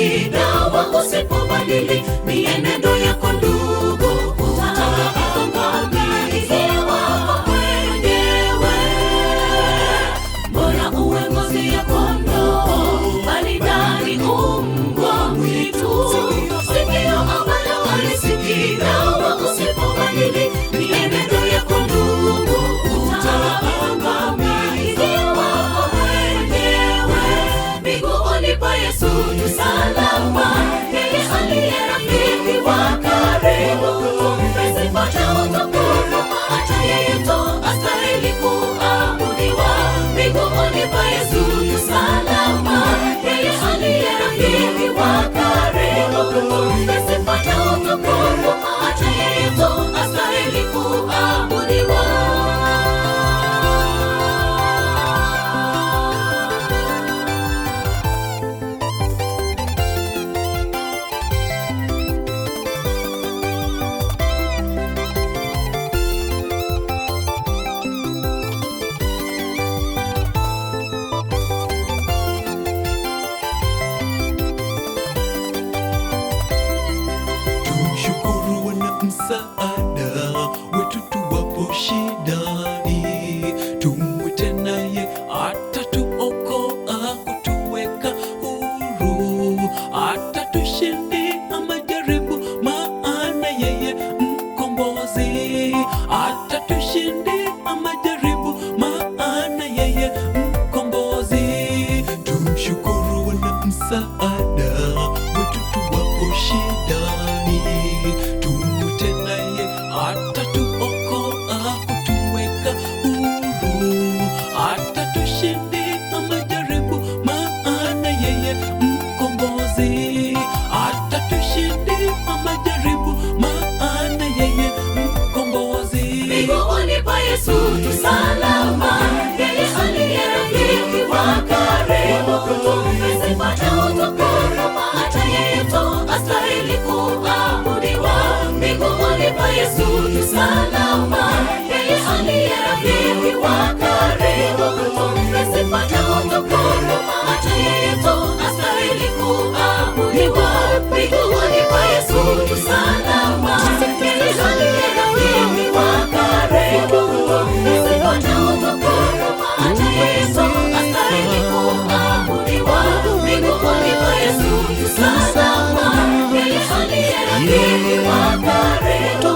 rafiki dawa usipobadili mienendo yako ndugu, utaangamiziwa mwenyewe. Bora uwe ngozi ya kondoo bali ndani mbwa mwitu. Sikio ambalo halisikia dawa usipobadili mienendo yako ndugu, utaangamiziwa mwenyewe. Miguuni pa Yesu tu salama, yeye aliye rafiki wa karibu. Tumpe sifa na utukufu, hata yeye tu astahili kuabudiwa. Miguuni pa Yesu tu salama, yeye aliye rafiki wa karibu. Tumpe sifa na utukufu, hata yeye tu astahili kuabudiwa. Tumshukuru wana msaada wetu tuwapo shidani, tumwite naye atatuokoa, kutuweka huru, atatushindia majaribu, maana yeye mkombozi. Atatushindia majaribu, maana yeye mkombozi. Tumshukuru wana msaada wetu tuwapo shidani, tumwite naye atatuokoa, kutuweka huru, atatushindia majaribu, maana yeye mkombozi. Atatushindia majaribu, maana yeye mkombozi. Miguuni pa Yesu tu salama, yeye aliye rafiki wa karibu. Tumpe sifa na utukufu, hata yeye tu astahili kuabudiwa. Miguuni pa Yesu tu salama, yeye aliye rafiki wa karibu. Tumpe sifa na utukufu, hata yeye tu astahili kuabudiwa. Miguuni pa Yesu tu salama, yeye aliye rafiki wa karibu. Tumpe sifa na utukufu, hata yeye tu astahili kuabudiwa. Miguuni pa Yesu tu salama, yeye aliye rafiki wa karibu.